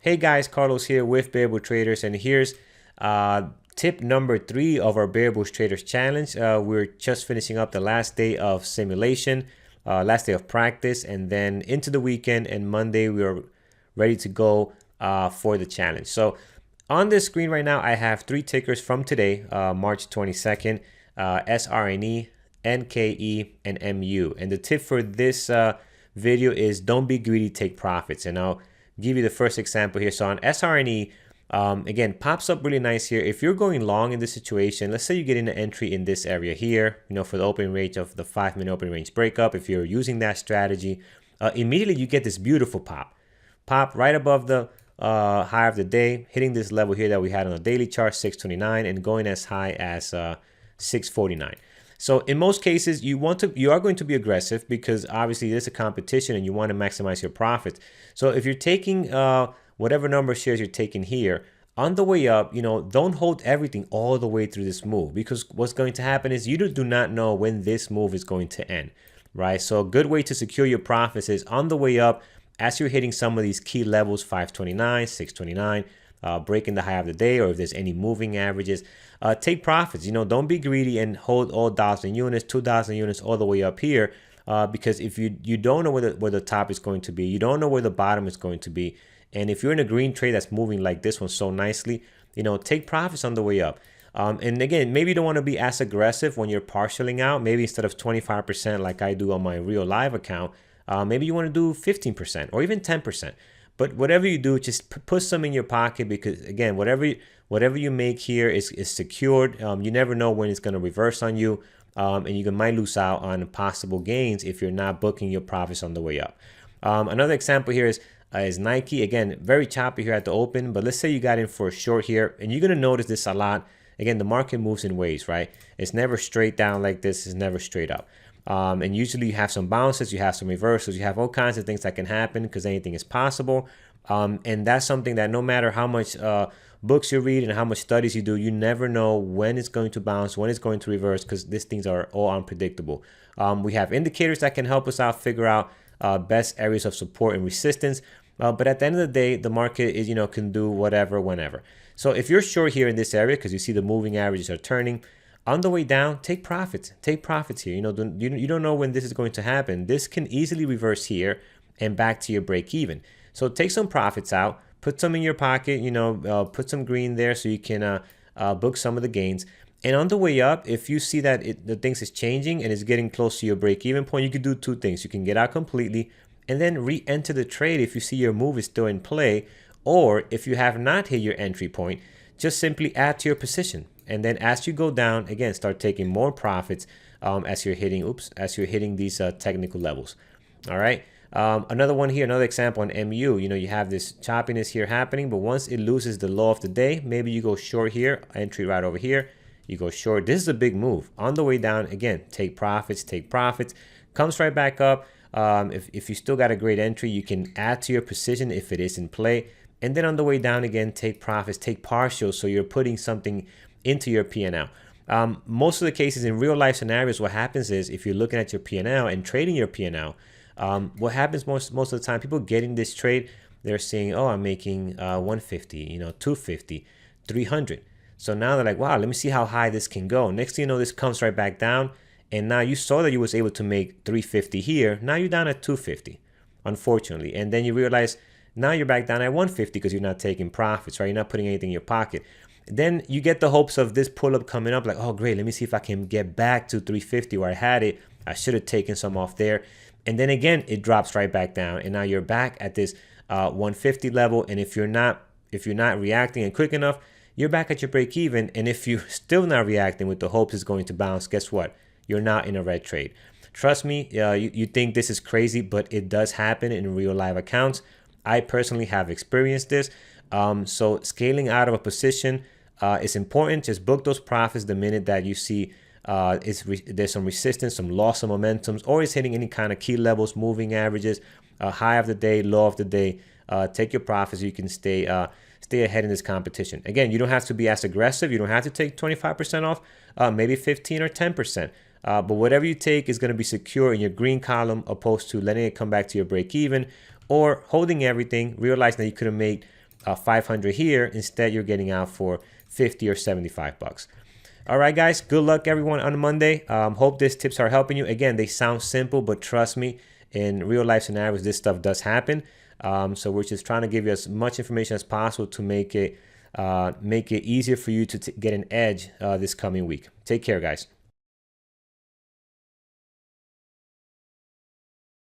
Hey guys, Carlos here with Bear Traders, and here's tip number 3 of our Bear Traders challenge. We're just finishing up the last day of simulation, last day of practice, and then into the weekend, and Monday we are ready to go for the challenge. So on this screen right now, I have 3 tickers from today, March 22nd, SRNE, NKE, and MU. And the tip for this video is don't be greedy, take profits. And I'll give you the first example here. So on SRNE, again, pops up really nice here. If you're going long in this situation, let's say you get in an entry in this area here, for the open range of the 5-minute open range breakup. If you're using that strategy, immediately you get this beautiful pop right above the high of the day, hitting this level here that we had on the daily chart, 629, and going as high as 649. So in most cases, you are going to be aggressive because obviously there's a competition and you want to maximize your profits. So if you're taking whatever number of shares you're taking here, on the way up, don't hold everything all the way through this move, because what's going to happen is you do not know when this move is going to end, right? So a good way to secure your profits is on the way up, as you're hitting some of these key levels, 529, 629, breaking the high of the day, or if there's any moving averages, take profits. Don't be greedy and hold all 1,000 units, 2,000 units all the way up here, because if you don't know where the top is going to be, you don't know where the bottom is going to be, and if you're in a green trade that's moving like this one so nicely, take profits on the way up. And again, maybe you don't want to be as aggressive when you're partialing out. Maybe instead of 25% like I do on my real live account, maybe you want to do 15% or even 10%. But whatever you do, just put some in your pocket, because again, whatever you make here is secured. You never know when it's going to reverse on you, and you might lose out on possible gains if you're not booking your profits on the way up. Another example here is Nike. Again, very choppy here at the open, but let's say you got in for a short here, and you're going to notice this a lot. Again, the market moves in waves, right? It's never straight down like this. It's never straight up. And usually you have some bounces, you have some reversals, you have all kinds of things that can happen, because anything is possible. And that's something that no matter how much books you read and how much studies you do, you never know when it's going to bounce, when it's going to reverse, because these things are all unpredictable. We have indicators that can help us out figure out best areas of support and resistance. But at the end of the day, the market is, can do whatever, whenever. So if you're short here in this area, because you see the moving averages are turning, on the way down, take profits. Take profits here. You don't know when this is going to happen. This can easily reverse here and back to your break even. So take some profits out, put some in your pocket, put some green there so you can book some of the gains. And on the way up, if you see that the things is changing and is getting close to your break even point, you can do 2 things. You can get out completely and then re-enter the trade if you see your move is still in play, or if you have not hit your entry point, just simply add to your position. And then as you go down, again, start taking more profits as you're hitting these technical levels. All right. Another one here, another example on MU. You have this choppiness here happening, but once it loses the low of the day, maybe you go short here, entry right over here. You go short. This is a big move. On the way down, again, take profits, comes right back up. If you still got a great entry, you can add to your position if it is in play. And then on the way down again, take profits, take partials, so you're putting something into your P&L. Most of the cases in real life scenarios, what happens is if you're looking at your P&L and trading your P&L, what happens most of the time, people getting this trade, they're saying, oh, I'm making 150, 250, 300. So now they're like, wow, let me see how high this can go. Next thing you know, this comes right back down. And now you saw that you was able to make 350 here. Now you're down at 250, unfortunately. And then you realize now you're back down at 150 because you're not taking profits, right? You're not putting anything in your pocket. Then you get the hopes of this pull-up coming up, like, oh, great, let me see if I can get back to 350 where I had it. I should have taken some off there. And then again, it drops right back down. And now you're back at this 150 level. And if you're not reacting and quick enough, you're back at your break even. And if you're still not reacting with the hopes it's going to bounce, guess what? You're not in a red trade. Trust me, you think this is crazy, but it does happen in real live accounts. I personally have experienced this. So scaling out of a position is important. Just book those profits the minute that you see there's some resistance, some loss of momentums, or it's hitting any kind of key levels, moving averages, high of the day, low of the day. Take your profits so you can stay ahead in this competition. Again, you don't have to be as aggressive. You don't have to take 25% off, maybe 15 or 10%. But whatever you take is going to be secure in your green column, opposed to letting it come back to your break even or holding everything, realizing that you could have made 500 here. Instead, you're getting out for 50 or 75 bucks. All right, guys, good luck everyone on Monday. Hope these tips are helping you. Again, they sound simple, but trust me, in real life scenarios, this stuff does happen. So we're just trying to give you as much information as possible to make it easier for you to get an edge this coming week. Take care, guys.